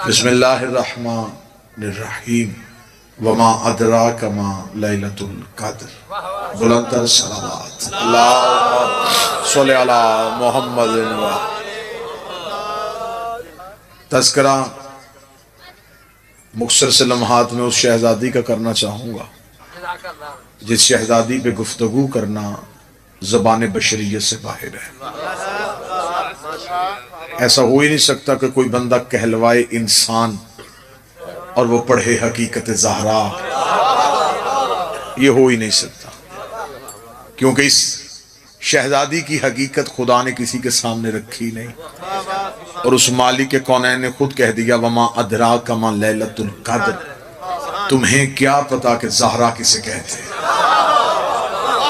बिस्मिल्लाहिर्रहमानिर्रहीम वमा अदराक मा लैलतुल क़द्र। बुलंदतर सलावत अल्लाहुम्मा सल्लि अला मुहम्मद। तज़किरा मुख्तसर से लम्हात में उस शहजादी का करना चाहूँगा जिस शहजादी पे गुफ्तगू करना ज़बान बशरियत से बाहर है। ऐसा हो ही नहीं सकता कि कोई बंदा कहलवाए इंसान और वो पढ़े हकीकत ज़हरा, ये हो ही नहीं सकता, क्योंकि इस शहजादी की हकीकत खुदा ने किसी के सामने रखी नहीं। और उस मालिक कौनैन ने खुद कह दिया वमा अदराक मा लैलतुल क़द्र, तुम्हें क्या पता कि ज़हरा किसे कहते हैं।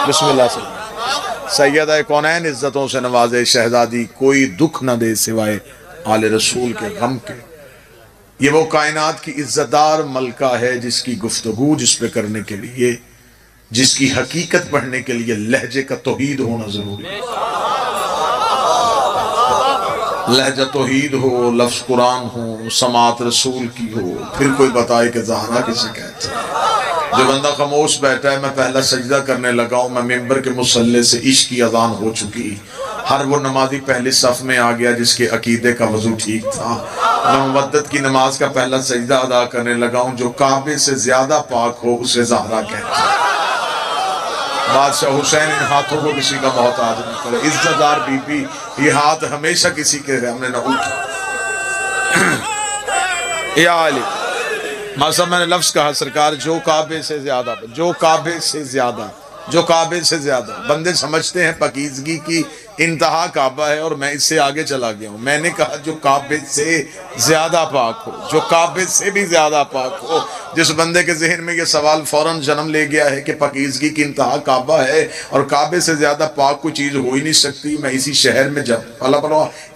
बिस्मिल्लाह से सैयदा कौनैन इज्जतों से नवाजे शहजादी कोई दुख न दे सिवाय आले रसूल के गम के। ये वो कायनात की इज्जतदार मलका है जिसकी गुफ्तगू जिस पे करने के लिए, जिसकी हकीकत पढ़ने के लिए लहजे का तौहीद होना जरूरी है। लहजा तौहीद हो, लफ्ज कुरान हो, समात रसूल की हो, फिर कोई बताए कि ज़हरा किसे कहते हैं। जो बंदा खामोश बैठा है, मैं पहला सजदा करने लगा हूँ, मैं मिंबर के मुसल्ले से इश्क की अजान हो चुकी, हर वो नमाजी पहले सफ में आ गया जिसके अकीदे का वजू ठीक था। मैं मुवद्दत की नमाज का पहला सजदा अदा करने लगा हूँ, जो काबे से ज्यादा पाक हो उसे ज़हरा कहते हैं। बादशाह हुसैन इन हाथों को किसी का मोहताज नहीं करे। इज्जतदार बीबी, ये हाथ हमेशा किसी के हमने न उठा। या अली मासा मैंने लफ्ज कहा सरकार, जो काबे से ज्यादा, जो काबे से ज्यादा, जो काबे से ज्यादा। बंदे समझते हैं पकीजगी की इंतहा काबा है और मैं इससे आगे चला गया हूँ। मैंने कहा जो काबे से ज्यादा पाक हो, जो काबे से भी ज्यादा पाक हो। जिस बंदे के जहन में ये सवाल फौरन जन्म ले गया है कि पकीजगी की इंतहा काबा है और काबे से ज्यादा पाक कोई चीज हो ही नहीं सकती। मैं इसी शहर में जब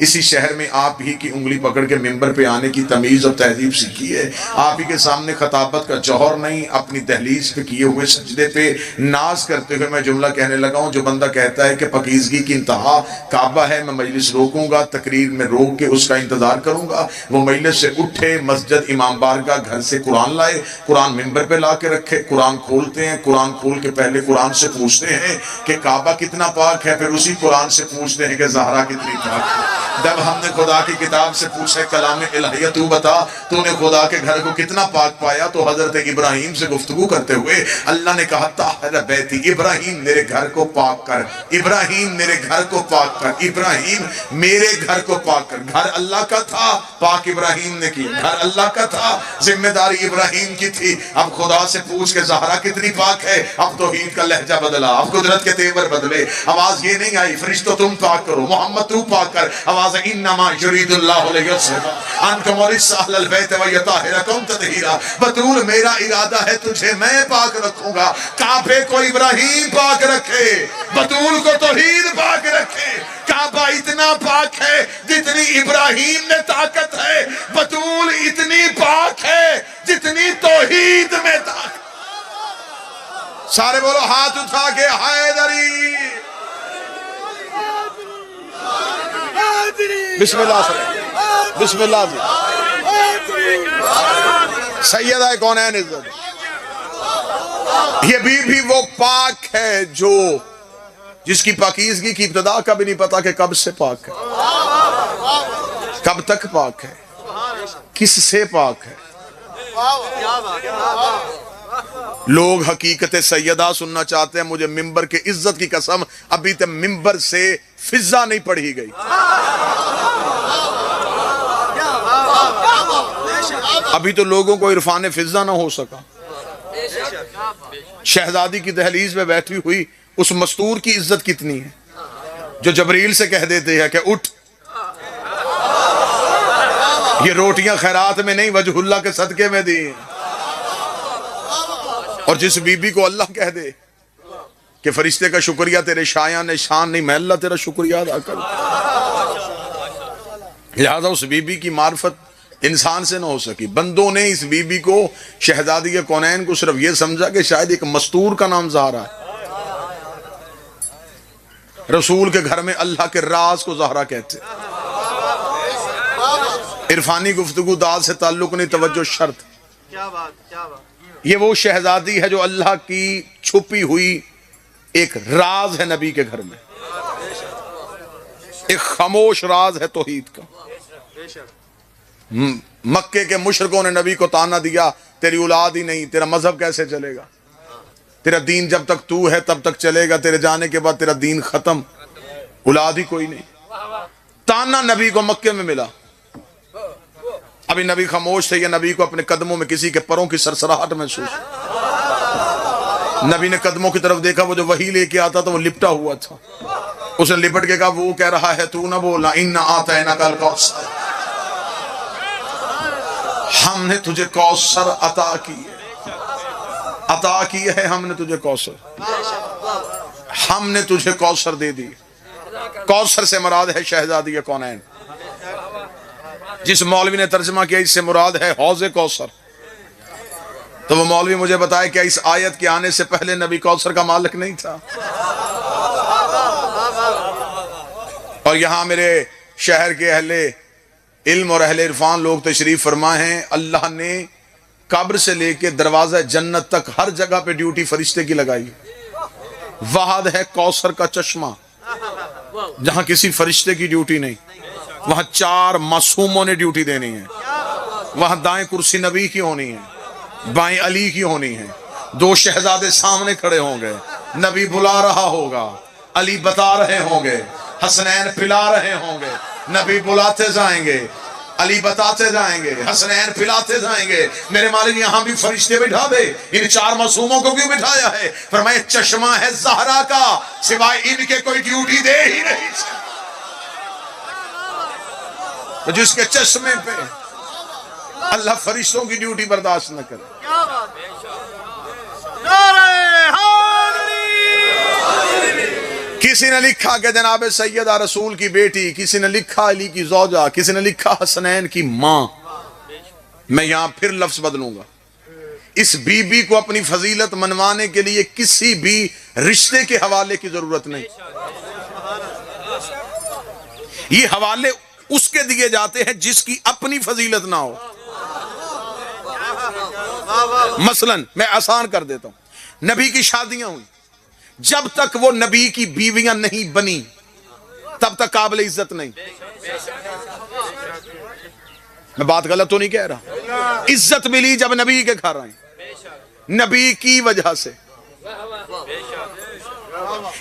इसी शहर में आप ही की उंगली पकड़ के मिंबर पे आने की तमीज और तहजीब सीखी है। आप ही के सामने खताबत का जौहर नहीं, अपनी दहलीज पे किए हुए सजदे पे नाज करते हुए मैं जुमला कहने लगा हूँ। जो बंदा कहता है कि पकीजगी की इंतहा काबा है, मैं मजलिस रोकूंगा, तकरीर में रोक के उसका इंतजार करूंगा। वो मजलिस से उठे, मस्जिद इमाम बारगाह घर से कुरान लाए, कुरान मिंबर पे ला के रखे, कुरान खोलते हैं, कुरान खोल के पहले कुरान से पूछते हैं कि काबा कितना पाक है, फिर उसी कुरान से पूछते हैं कि ज़हरा कितनी पाक है। जब हमने खुदा की किताब से पूछे कलाम इलाहिया तू बता तूने खुदा के घर को कितना पाक पाया, तो हजरत इब्राहिम से गुफ्तगू करते हुए अल्लाह ने कहा ताहिर बैती, इब्राहिम मेरे घर को पाक कर, इब्राहिम मेरे घर को पाक कर, इब्राहिम मेरे घर को पाक कर। घर अल्लाह का था, पाक इब्राहिम ने किया। घर अल्लाह का था, जिम्मेदारी इब्राहिम की थी। अब खुदा से पूछ के ज़हरा कितनी पाक है। अब तौहीद का लहजा बदला, अब कुदरत के तेवर बदले। आवाज ये नहीं आई फरिश्तों तुम पाक करो, मोहम्मद तू पाक कर। आवाज इन्नमा युरीदुल्लाहु लियुत्हिरा अन्कुम रिस्सालल बैत व यताहिरकुम तत्हीरा। बतूल मेरा इरादा है तुझे मैं पाक रखूंगा। काबे को इब्राहिम पाक रखे, बतूल को तौहीद पाक रखे। काबा इतना पाक है जितनी इब्राहिम में ताकत है, बतूल इतनी पाक है जितनी तौहीद में ताकत। सारे बोलो हाथ उठा के हैदरी। बिस्मिल्लाह से, बिस्मिल्लाह से। सैयदा कौनैन इज्जत, ये बीबी वो पाक है जो जिसकी पाकीज़गी की इब्तिदा का भी नहीं पता कि कब से पाक है, कब तक पाक है, किस से पाक है। लोग हकीकत सैयदा सुनना चाहते हैं। मुझे मिंबर के इज्जत की कसम अभी तक मिंबर से फिजा नहीं पढ़ी गई। अभी तो लोगों को इरफान फिजा ना हो सका। शहजादी की दहलीज में बैठी हुई उस मस्तूर की इज्जत कितनी है जो जबरील से कह देते हैं कि उठ, ये रोटियां खैरात में नहीं वजहुल्लाह के सदके में दी। और जिस बीबी को अल्लाह कह दे कि फरिश्ते का शुक्रिया तेरे शाया ने शान नहीं, मैं अल्लाह तेरा शुक्रिया अदा कर। लिहाजा उस बीबी की मार्फत इंसान से ना हो सकी। बंदों ने इस बीबी को, शहजादी के कौनैन को, सिर्फ ये समझा कि शायद एक मस्तूर का नाम ज़हरा है। रसूल के घर में अल्लाह के राज को ज़हरा कहते। इरफानी गुफ्तगू दाल से ताल्लुक नहीं, तवज्जो शर्त। क्या बात, क्या बात। ये वो शहजादी है जो अल्लाह की छुपी हुई एक राज है नबी के घर में, एक खामोश राज है तौहीद का। मक्के के मुशरिकों ने नबी को ताना दिया, तेरी औलाद ही नहीं, तेरा मजहब कैसे चलेगा, तेरा दीन जब तक तू है तब तक चलेगा, तेरे जाने के बाद तेरा दीन खत्म, औलाद ही कोई नहीं। ताना नबी को मक्के में मिला। अभी नबी खामोश थे, या नबी को अपने कदमों में किसी के परों की सरसराहट महसूस। नबी ने कदमों की तरफ देखा, वो जो वही लेके आता था वो लिपटा हुआ था। उसने लिपट के कहा, वो कह रहा है तू ना बोला, इन्ना आतैना कल कौसर, हमने तुझे कौसर अता की है, अता की है हमने तुझे कौसर, हमने तुझे कौसर दे दी। कौसर से मुराद है शहजादी कौनैन। जिस मौलवी ने तर्जमा किया इससे मुराद है हौज़े कौसर, तो वो मौलवी मुझे बताए क्या इस आयत के आने से पहले नबी कौसर का मालिक नहीं था? और यहां मेरे शहर के अहले इल्म और अहले इरफान लोग तशरीफ फरमा हैं। अल्लाह ने कब्र से लेके दरवाजा जन्नत तक हर जगह पे ड्यूटी फरिश्ते की लगाई। वहाद है कौसर का चश्मा, जहां किसी फरिश्ते की ड्यूटी नहीं, वहां 4 मासूमों ने ड्यूटी देनी है। वहां दाएं कुर्सी नबी की होनी है, बाएं अली की होनी है, 2 शहजादे सामने खड़े होंगे, नबी बुला रहा होगा, अली बता रहे होंगे, हसनैन पिला रहे होंगे, नबी बुलाते जाएंगे, अली बताते जाएंगे, हसनैन पिलाते जाएंगे। मेरे मालिक यहां भी फरिश्ते बिठा दे। इन 4 मासूमों को क्यों बिठाया है? फरमाया चश्मा है ज़हरा का, सिवाय इनके कोई ड्यूटी दे ही नहीं। तो जिसके चश्मे पे अल्लाह फरिश्तों की ड्यूटी बर्दाश्त न करे। किसी ने लिखा कि जनाब सैयदा रसूल की बेटी, किसी ने लिखा अली की ज़ौजा, किसी ने लिखा हसनैन की मां। मैं यहां फिर लफ्ज बदलूंगा। इस बीबी को अपनी फजीलत मनवाने के लिए किसी भी रिश्ते के हवाले की जरूरत नहीं। ये हवाले उसके दिए जाते हैं जिसकी अपनी फजीलत ना हो। मसलन मैं आसान कर देता हूं, नबी की शादियां हुई, जब तक वो नबी की बीवियां नहीं बनी तब तक काबिल इज्जत नहीं। मैं बात गलत तो नहीं कह रहा। इज्जत मिली जब नबी के घर आए, नबी की वजह से।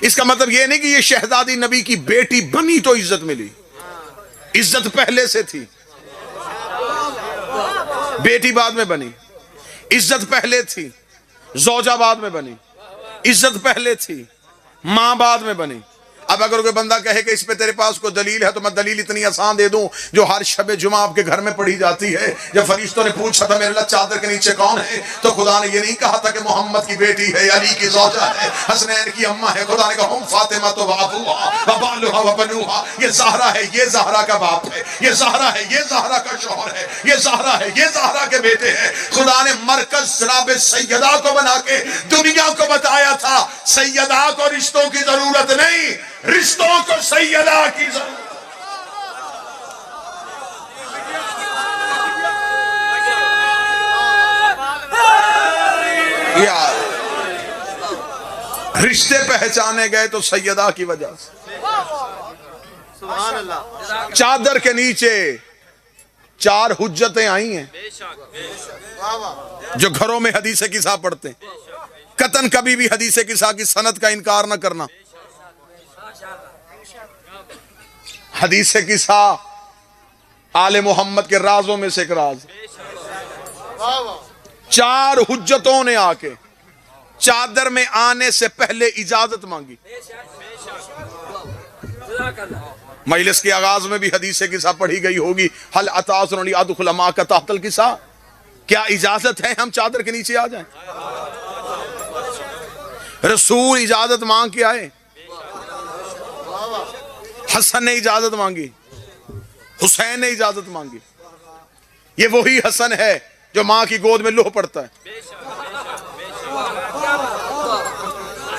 इसका मतलब यह नहीं कि ये शहजादी नबी की बेटी बनी तो इज्जत मिली। इज्जत पहले से थी, बेटी बाद में बनी। इज्जत पहले थी, ज़ौजा बाद में बनी। इज्जत पहले थी, मां बाद में बनी। अब अगर कोई बंदा कहे कि इस पे तेरे पास कोई दलील है, तो मैं दलील इतनी आसान दे दूं जो हर शबे जुमा आपके घर में पढ़ी जाती है। जब फरिश्तों ने पूछा था मेरे अल्लाह चादर के नीचे कौन है, तो खुदा ने ये नहीं कहा था कि मोहम्मद की बेटी है, अली की ज़ौजा है, हसनैन की अम्मा है। खुदा ने कहा हम फातिमा तो बाबूहा व बालुहा व बनुहा, ये ज़हरा है, ये ज़हरा का बाप है, ये ज़हरा है, ये ज़हरा का शौहर है, ये ज़हरा है, ये ज़हरा के बेटे हैं। खुदा ने मरकज जनाब सैयदा को बना के दुनिया को बताया था सैयदा को रिश्तों की जरूरत नहीं, रिश्तों को सैयदा की जरूरत। यार रिश्ते पहचाने गए तो सैयदा की वजह से। सुभान अल्लाह। चादर के नीचे 4 हुज्जतें आई हैं जो घरों में हदीसे किसा पढ़ते हैं। कतन कभी भी हदीसे किसा की सनद का इनकार न करना। हदीसे किसा आले मोहम्मद के राजों में से एक राज। 4 हुज्जतों ने आके चादर में आने से पहले इजाजत मांगी। मजलिस के आगाज में भी हदीसे किसा पढ़ी गई होगी, हल अतासुन अदखुल माका तहतल किसा, क्या इजाजत है हम चादर के नीचे आ जाएं? रसूल इजाजत मांग के आए। हसन ने इजाजत मांगी, हुसैन ने इजाजत मांगी। ये वही हसन है जो मां की गोद में लोह पड़ता है।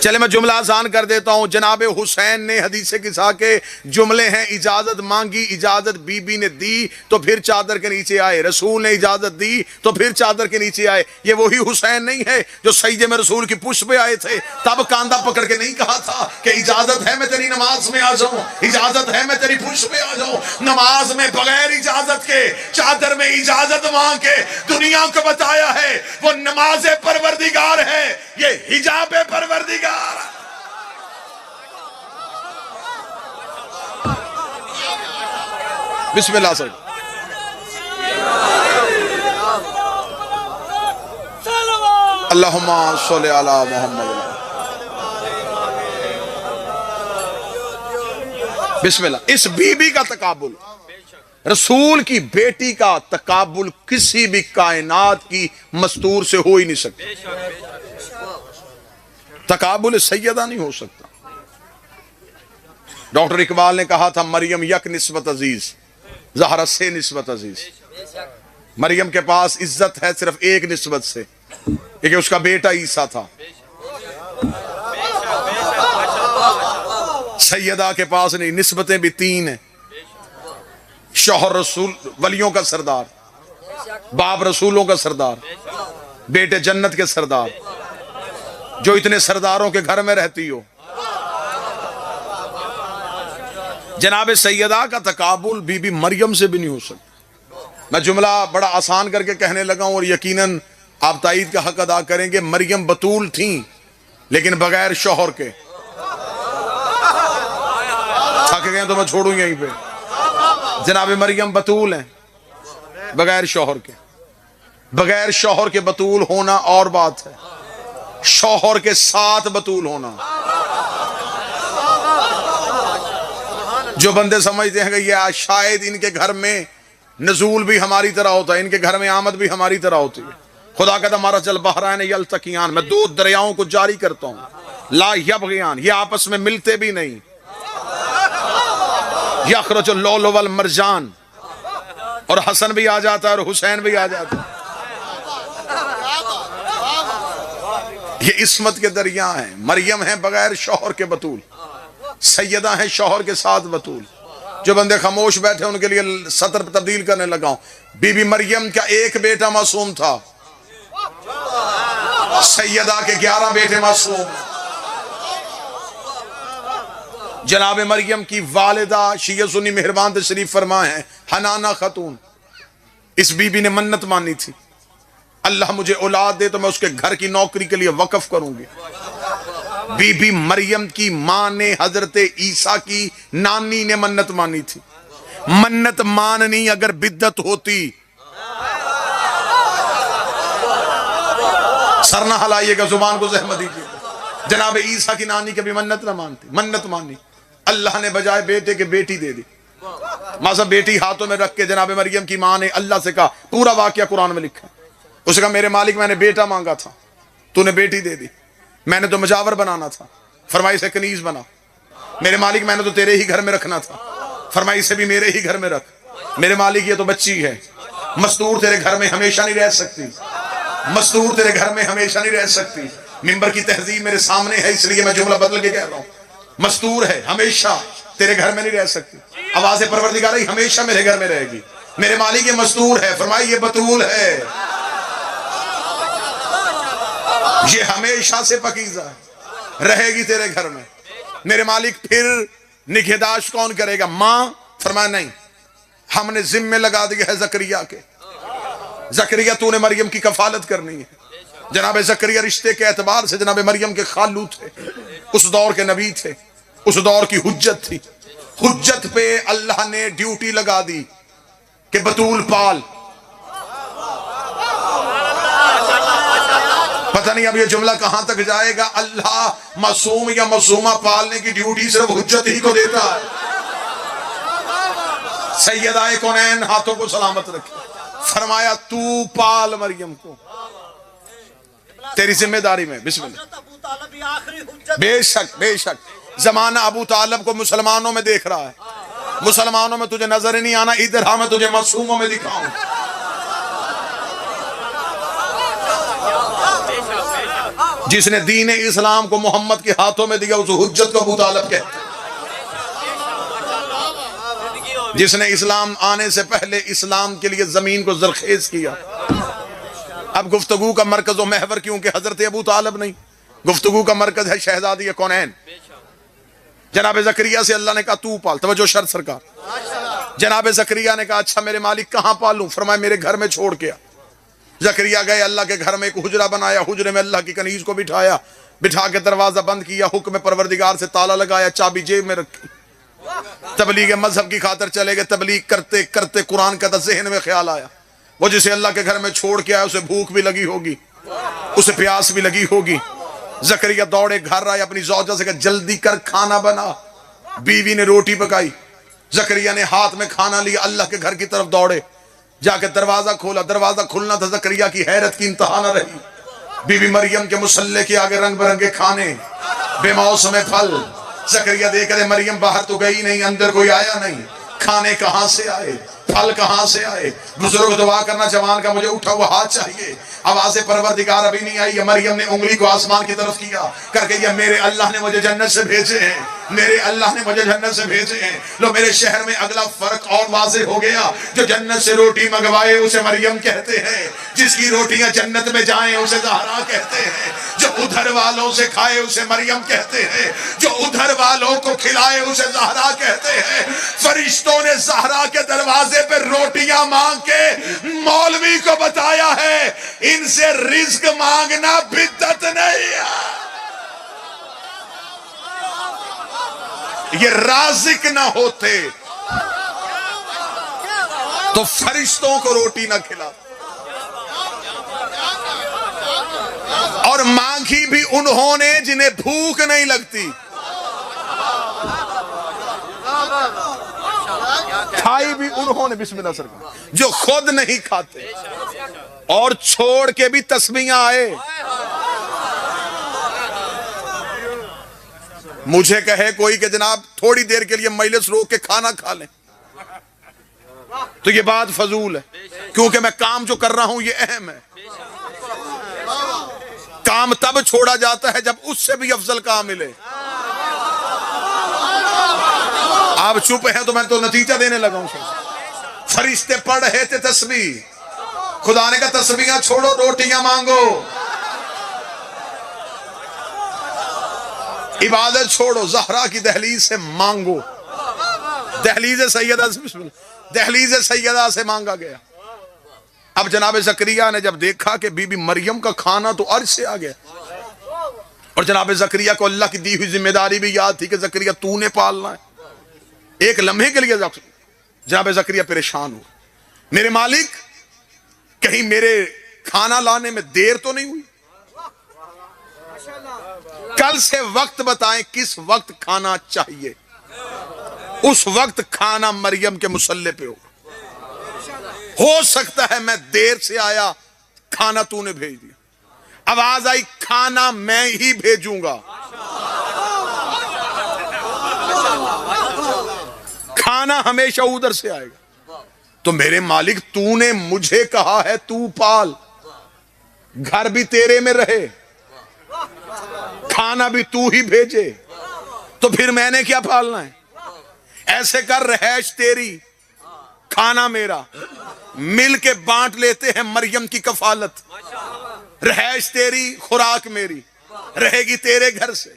चले मैं जुमला आसान कर देता हूं। जनाब हुसैन ने हदीस किसा के जुमले हैं, इजाजत मांगी, इजाजत बीबी ने दी तो फिर चादर के नीचे आए, रसूल ने इजाजत दी तो फिर चादर के नीचे आए। ये वही हुसैन नहीं है जो सजदे में रसूल की पुष्प पे आए थे, तब कांधा पकड़ के नहीं कहा था कि इजाजत है मैं तेरी नमाज में आ जाऊं, इजाजत है मैं तेरी पुष्प पे आ जाऊं। नमाज में बगैर इजाजत के, चादर में इजाजत मांग के दुनिया को बताया है वो नमाज परवरदिगार है, ये हिजाब परवरदिगार। बिस्मिल्लाह सर। अल्लाहुम्मा सल्ली अला मुहम्मद। बिस्मिल्लाह। इस बीबी का तकाबुल, रसूल की बेटी का तकाबुल किसी भी कायनात की मस्तूर से हो ही नहीं सकता। तकाबुल सैयदा नहीं हो सकता। डॉक्टर इकबाल ने कहा था मरियम यक निस्बत अजीज, ज़हरा से निस्बत अजीज। मरियम के पास इज्जत है सिर्फ एक निस्बत से, क्योंकि उसका बेटा ईसा था। सैयदा के पास नहीं, निस्बतें भी तीन है। शौहर रसूल वलियों का सरदार, बाप रसूलों का सरदार, बेटे जन्नत के सरदार। जो इतने सरदारों के घर में रहती हो, जनाब सैयदा का तकाबुल बीबी मरियम से भी नहीं हो सकता। मैं जुमला बड़ा आसान करके कहने लगा हूं और यकीनन आप ताईद का हक अदा करेंगे। मरियम बतूल थी लेकिन बगैर शौहर के। थक गए तो मैं छोड़ू यहीं पे। जनाब मरियम बतूल हैं बगैर शौहर के। बगैर शौहर के बतूल होना और बात है, शौहर के साथ बतूल होना। जो बंदे समझते हैं कि ये शायद इनके घर में नजूल भी हमारी तरह होता है, इनके घर में आमद भी हमारी तरह होती है। खुदा कहता हमारा चल बहरान यल्तकियान, मैं दो दरियाओं को जारी करता हूं। ला यबगियान, ये आपस में मिलते भी नहीं। यखरजुल लौल वल मरजान, और हसन भी आ जाता है और हुसैन भी आ जाता है। ये इस्मत के दरिया हैं। मरियम है बगैर शौहर के बतूल, सैयदा है शौहर के साथ बतूल। जो बंदे खामोश बैठे उनके लिए सतर तब्दील करने लगा हूं। बीबी मरियम का एक बेटा मासूम था, सैयदा के 11 बेटे मासूम। जनाब मरियम की वालिदा शिया सुन्नी मेहरबान तशरीफ फरमा है हनाना खातून। इस बीबी ने मन्नत मानी थी, अल्लाह मुझे औलाद दे तो मैं उसके घर की नौकरी के लिए वक्फ करूंगी। बीबी मरियम की मां ने हजरत ईसा की नानी ने मन्नत मानी थी। मन्नत माननी अगर बिद्दत होती, सर ना हलाइएगा, जुबान को जहमत दीजिएगा। जनाब ईसा की नानी कभी मन्नत ना मानती, मन्नत मानी। अल्लाह ने बजाय बेटे के बेटी दे दी। मासा बेटी हाथों में रख के जनाब मरियम की मां ने अल्लाह से कहा, पूरा वाकया कुरान में लिखा है। उसने कहा मेरे मालिक मैंने बेटा मांगा था, तूने बेटी दे दी। मैंने तो मजावर बनाना था, फरमाई से कनीज बना। मेरे मालिक मैंने तो तेरे ही घर में रखना था, फरमाई से भी मेरे ही घर में रख। मेरे मालिक ये तो बच्ची है, मस्तूर तेरे घर में हमेशा नहीं रह सकती, मस्तूर तेरे घर में हमेशा नहीं रह सकती। मिंबर की तहजीब मेरे सामने है इसलिए मैं जुमला बदल के कह रहा हूं। मस्तूर है, हमेशा तेरे घर में नहीं रह सकती। आवाज़ परवरदिगार हमेशा मेरे घर में रहेगी। मेरे मालिक ये मस्तूर है, फरमाई ये बतूल है, ये हमेशा से पकीज़ा रहेगी तेरे घर में। मेरे मालिक फिर निगहदाश्त कौन करेगा? मां। फरमाया नहीं, हमने जिम्मे लगा दिया है जकरिया के। जकरिया तूने मरियम की कफालत करनी है। जनाब जकरिया रिश्ते के एतबार से जनाब मरियम के खालू थे, उस दौर के नबी थे, उस दौर की हुज्जत थी। हुज्जत पे अल्लाह ने ड्यूटी लगा दी कि बतूल पाल। पता नहीं अब ये जुमला कहां तक जाएगा। अल्लाह मासूम या मासूमा पालने की ड्यूटी सिर्फ हुज्जत ही को देता है। सैयदाए कौनैन हाथों को सलामत रखे, फरमाया तू पाल मरियम को, तेरी जिम्मेदारी में। बिस्मिल्लाह। बेशक बेशक जमाना अबू तालब को मुसलमानों में देख रहा है। मुसलमानों में तुझे नजर ही नहीं आना, इधर हाँ मैं तुझे मासूमों में दिखाऊं। जिसने दीन इस्लाम को मोहम्मद के हाथों में दिया उस हुज्जत को अबू तालिब कहते हैं। जिसने इस्लाम आने से पहले इस्लाम के लिए जमीन को जरखेज किया। अब गुफ्तगू का मरकज और महवर क्योंकि हजरत अबू तालिब नहीं, गुफ्तगू का मरकज है शहजादी कौनैन जनाब जकरिया से अल्लाह ने कहा तू पाल। तवज्जो शर्त सरकार। जनाब जकरिया ने कहा अच्छा मेरे मालिक कहां पालूं? फरमाया मेरे घर में छोड़ के आ। जकरिया गए, अल्लाह के घर में एक हुजरा बनाया, हुजरे में अल्लाह की कनीज को बिठाया, बिठा के दरवाजा बंद किया, हुक्म परवरदिगार से ताला लगाया, चाबी जेब में रखी। तबलीग मजहब की खातर चले गए। तबलीग करते करते कुरान का ज़हन में ख्याल आया वो जिसे अल्लाह के घर में छोड़ के आया उसे भूख भी लगी होगी, उसे प्यास भी लगी होगी। जकरिया दौड़े घर आए, अपनी ज़ौजा से कहा जल्दी कर खाना बना। बीवी ने रोटी पकाई, जकरिया ने हाथ में खाना लिया, अल्लाह के घर की तरफ दौड़े, जाकर दरवाजा खोला। दरवाजा खुलना था, जकरिया की हैरत की इंतहा न रही। बीबी मरियम के मुसल्ले के आगे रंग बिरंगे खाने, बेमौसम फल। जकरिया देख रहे मरियम बाहर तो गई नहीं, अंदर कोई आया नहीं, खाने कहां से आए, फल कहां से आए। बुजुर्ग दुआ करना जवान का मुझे उठा हुआ हाथ चाहिए। आवाज़ परवरदिगार अभी नहीं आई। मरियम ने उंगली को आसमान की तरफ किया करके ये मेरे अल्लाह ने मुझे जन्नत से भेजे हैं, मेरे अल्लाह ने मुझे जन्नत से भेजे हैं। लो मेरे शहर में अगला फर्क और वाज़े हो गया। जो जन्नत से रोटी मंगवाए उसे मरियम कहते हैं, जिसकी रोटियां जन्नत में जाएं उसे ज़हरा कहते हैं, जो उधर वालों से खाए उसे मरियम कहते हैं, जो उधर वालों को खिलाए उसे ज़हरा कहते हैं। फरिश्तों ने ज़हरा के दरवाजे पे रोटियां मांग के मौलवी को बताया है इनसे रिज्क मांगना बिद्दत नहीं है। ये राज़िक ना होते तो फरिश्तों को रोटी ना खिला। और मांगी भी उन्होंने जिन्हें भूख नहीं लगती, खाई भी उन्होंने बिस्मिल्लाह सरकार जो खुद नहीं खाते, और छोड़ के भी तस्बीहां आए। मुझे कहे कोई कि जनाब थोड़ी देर के लिए मजलिस रोक के खाना खा लें, तो ये बात फजूल है, क्योंकि मैं काम जो कर रहा हूं ये अहम है। काम तब छोड़ा जाता है जब उससे भी अफजल काम मिले। आप चुप हैं तो मैं तो नतीजा देने लगा हूं। फरिश्ते पढ़ रहे थे तस्बीह, खुदा ने कहा तस्बीहां छोड़ो रोटियां मांगो, इबादत छोड़ो, ज़हरा की दहलीज से मांगो। दहलीज सैयदा से, दहलीज सैयदा से मांगा गया। अब जनाब ज़करिया ने जब देखा कि बीबी मरियम का खाना तो अर्श से आ गया, और जनाब ज़करिया को अल्लाह की दी हुई जिम्मेदारी भी याद थी कि ज़करिया तूने पालना है। एक लम्हे के लिए जनाब ज़करिया परेशान हुआ, मेरे मालिक कहीं मेरे खाना लाने में देर तो नहीं हुई? कल से वक्त बताएं किस वक्त खाना चाहिए, उस वक्त खाना मरियम के मुसल्ले पे हो सकता है मैं देर से आया, खाना तूने भेज दिया। आवाज आई खाना मैं ही भेजूंगा, खाना हमेशा उधर से आएगा। तो मेरे मालिक तूने मुझे कहा है तू पाल, घर भी तेरे में रहे, खाना भी तू ही भेजे, तो फिर मैंने क्या पालना है? ऐसे कर, रहैश तेरी खाना मेरा, मिल के बांट लेते हैं मरियम की कफालत। रहैश तेरी खुराक मेरी, रहेगी तेरे घर से,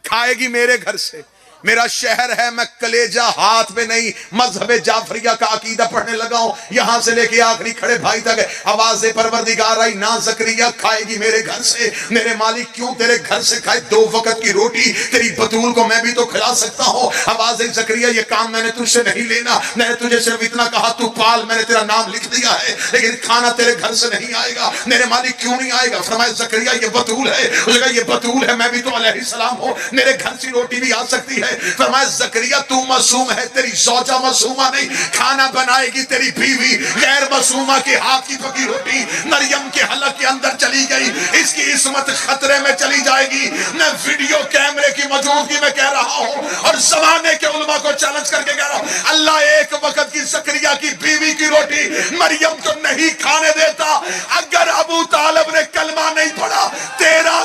खाएगी मेरे घर से। मेरा शहर है, मैं कलेजा हाथ में नहीं मजहब जाफरिया का अकीदा पढ़ने लगा हूं, यहां से लेके आखिरी खड़े भाई तक आवाज परवरदिगार आई ना ज़करिया खाएगी मेरे घर से। मेरे मालिक क्यों तेरे घर से खाए? 2 वक्त की रोटी तेरी बतूल को मैं भी तो खिला सकता हूं। आवाज ज़करिया ये काम मैंने तुझसे नहीं लेना, मैंने तुझे सिर्फ इतना कहा तू पाल, मैंने तेरा नाम लिख दिया है, लेकिन खाना तेरे घर से नहीं आएगा। मेरे मालिक क्यों नहीं आएगा? फरमाया ज़करिया ये बतूल है। उसने कहा ये बतूल है, मैं भी तो अलैहिस्सलाम हूं, मेरे घर से रोटी भी आ सकती है। फरमाया ज़करिया तू मासूम है, तेरी ज़ौजा मासूमा नहीं, खाना बनाएगी तेरी बीवी, गैर मासूमा के हाथ की पकी रोटी मरियम के हलक के अंदर चली गई, इसकी इस्मत खतरे में चली जाएगी। मैं वीडियो कैमरे की मौजूदगी में कह रहा हूं और जमाने के उलमा को चैलेंज करके कह रहा हूं, अल्लाह एक वक्त की ज़करिया की बीवी की रोटी मरियम को नहीं खाने देता। अगर अबू तालिब ने कलमा नहीं पढ़ा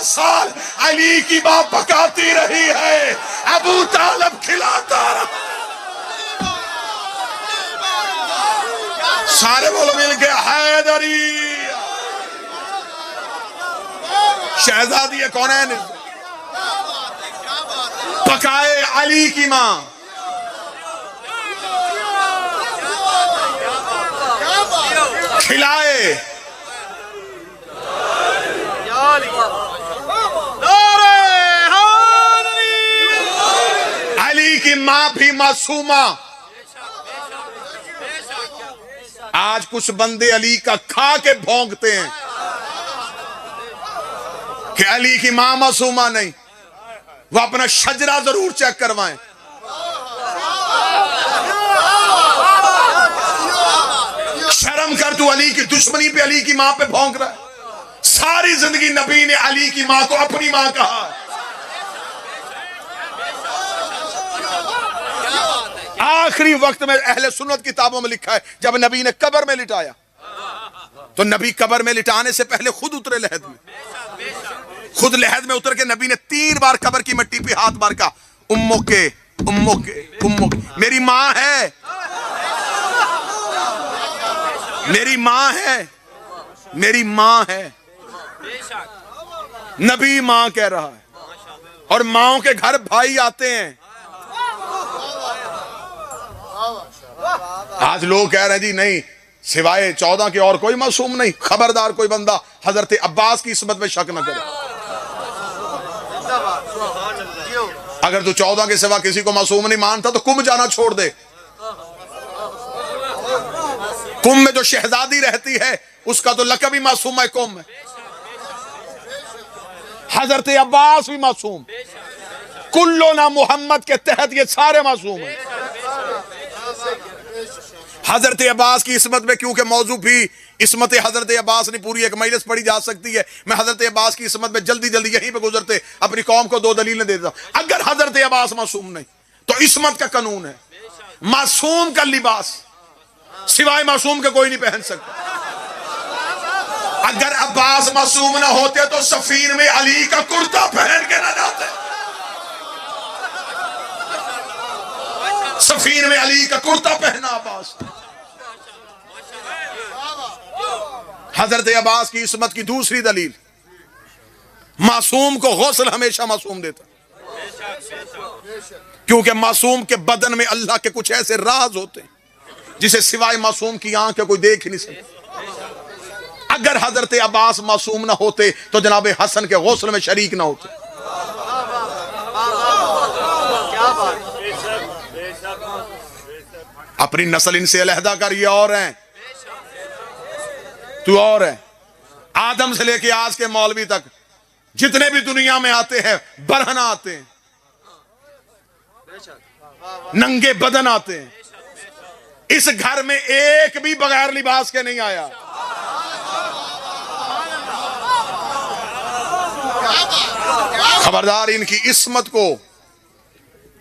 साल अली की मां पकाती रही है, अबू तालिब खिलाता रहा। सारे बोलो मिल के हैदरी। शहजादी है कौन है, पकाए अली की मां। खिलाए अली की मां भी मासूमा। आज कुछ बंदे अली का खा के भौंकते हैं कि अली की मां मासूमा नहीं। वो अपना शजरा जरूर चेक करवाएं। शर्म कर, तू अली की दुश्मनी पे अली की मां पे भौंक रहा है। सारी जिंदगी नबी ने अली की मां को अपनी मां कहा। आखिरी वक्त में अहले सुन्नत किताबों में लिखा है, जब नबी ने कब्र में लिटाया तो नबी कब्र में लिटाने से पहले खुद उतरे लहद में। खुद लहद में उतर के नबी ने 3 बार कब्र की मिट्टी पे हाथ मार का, उम्मो के उम्मो के उम्मो के, मेरी मां है, मेरी मां है, मेरी मां है। नबी मां कह रहा है। और माओं के घर भाई आते हैं। आज लोग कह रहे हैं जी नहीं, सिवाय 14 के और कोई मासूम नहीं। खबरदार कोई बंदा हजरत अब्बास की इस्मत में शक न करे। अगर तू 14 के सिवा किसी को मासूम नहीं मानता तो कुंभ जाना छोड़ दे। कुंभ में जो शहजादी रहती है उसका तो लकब ही मासूम है कुंभ में। हजरत अब्बास भी मासूम, कुल्लो ना मोहम्मद के तहत ये सारे मासूम हैं। हजरत अब्बास की इस्मत में, क्योंकि मौजू भी इस्मत हजरत अब्बास ने पूरी एक मजलिस पढ़ी जा सकती है। मैं हजरत अब्बास की इस्मत में जल्दी जल्दी यहीं पे गुजरते अपनी कौम को 2 दलीलें देता हूं। अगर हजरत अब्बास मासूम नहीं तो इस्मत का कानून है, मासूम का लिबास सिवाय मासूम के कोई नहीं पहन सकता। अगर अब्बास मासूम ना होते तो सफीर में अली का कुर्ता पहन के ना जाते। सफीर में अली का कुर्ता पहना अब्बास। हजरत अब्बास की इस्मत की दूसरी दलील, मासूम को गौसल हमेशा मासूम देता, क्योंकि मासूम के बदन में अल्लाह के कुछ ऐसे राज होते हैं जिसे सिवाय मासूम की आंखें कोई देख ही नहीं सकती। अगर हजरत अब्बास मासूम ना होते तो जनाब हसन के गौसल में शरीक ना होते। अपनी नस्ल इनसे अलहदा कर, ये और हैं, तू और है। आदम से लेके आज के मौलवी तक जितने भी दुनिया में आते हैं बरहना आते हैं, नंगे बदन आते हैं। इस घर में एक भी बगैर लिबास के नहीं आया। खबरदार, इनकी इस्मत को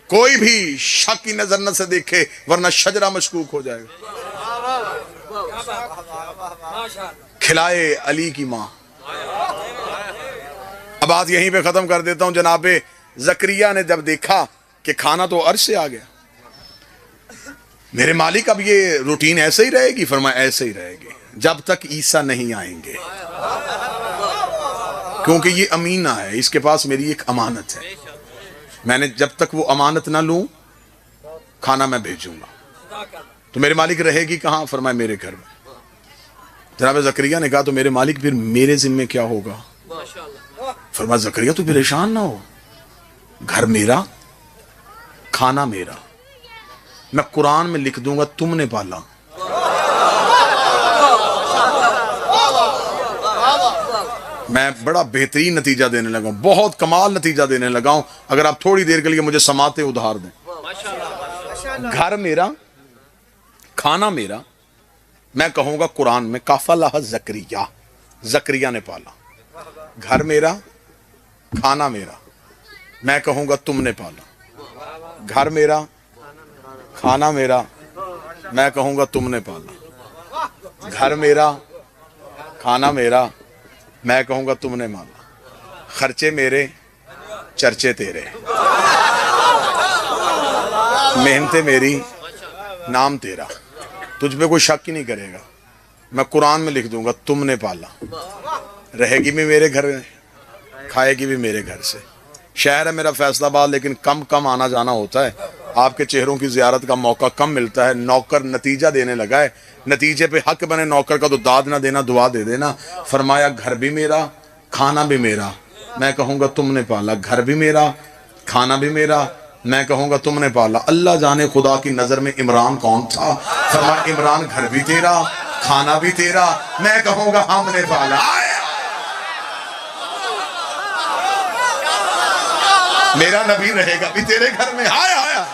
कोई भी शक की नजर न से देखे, वरना शजरा मशकूक हो जाएगा। खिलाए अली की मां। अब बात यहीं पे खत्म कर देता हूं। जनाबे जकरिया ने जब देखा कि खाना तो अर्श से आ गया, मेरे मालिक अब ये रूटीन ऐसे ही रहेगी? फरमाया ऐसे ही रहेगी जब तक ईसा नहीं आएंगे, क्योंकि ये अमीना है, इसके पास मेरी एक अमानत है। मैंने जब तक वो अमानत ना लूं खाना मैं भेजूंगा। तो मेरे मालिक रहेगी कहां? फरमाया मेरे घर में। जनाब जकरिया ने कहा तो मेरे मालिक फिर मेरे जिम्मे क्या होगा? फरमाया जकरिया तू परेशान ना हो, घर मेरा, खाना मेरा, मैं कुरान में लिख दूंगा तुमने पाला। मैं बड़ा बेहतरीन नतीजा देने लगा हूं, बहुत कमाल नतीजा देने लगा हूं। अगर आप थोड़ी देर के लिए मुझे समाते उधार दें। घर मेरा, खाना मेरा, मैं कहूंगा कुरान में काफला जकरिया, जकरिया ने पाला। घर मेरा, खाना मेरा, मैं कहूंगा तुमने पाला। घर मेरा, खाना मेरा, मैं कहूंगा तुमने पाला। घर मेरा, खाना मेरा, मैं कहूंगा तुमने माला। खर्चे मेरे, चर्चे तेरे, मेहनतें मेरी, नाम तेरा। तुझ पे कोई शक ही नहीं करेगा। मैं कुरान में लिख दूंगा तुमने पाला। रहेगी भी मेरे घर में, खाएगी भी मेरे घर से। शहर है मेरा फैसलाबाद, लेकिन कम कम आना जाना होता है। आपके चेहरों की जियारत का मौका कम मिलता है। नौकर नतीजा देने लगा है, नतीजे पे हक बने नौकर का तो दाद ना देना, दुआ दे देना। फरमाया घर भी मेरा, खाना भी मेरा। मैं कहूँगा तुमने पाला। घर भी मेरा, खाना भी मेरा। मैं कहूँगा तुमने पाला। अल्लाह जाने खुदा की नजर में इमरान कौन था। फरमाया इमरान घर भी तेरा, खाना भी तेरा। मैं कहूँगा हमने पाला। मेरा नबी रहेगा भी तेरे घर में। आया आया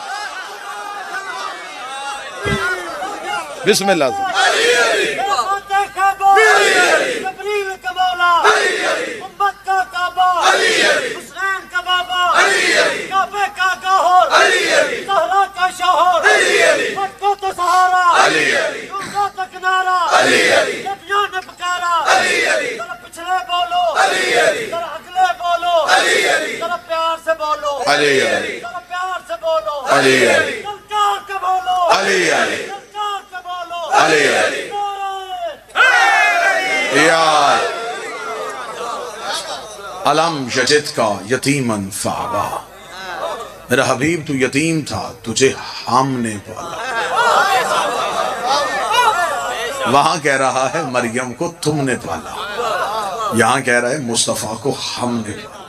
बिस्मिल्लाह। पिछले बोलो, अगले बोलो, प्यार से बोलो, प्यार से बोलो, सरकार के बोलो, सरकार के बोलो, अलम यजिद का यतीमन फावा। मेरा हबीब तू यतीम था, तुझे हमने पाला। वहां कह रहा है मरियम को तुमने पाला, यहां कह रहा है मुस्तफा को हमने पाला।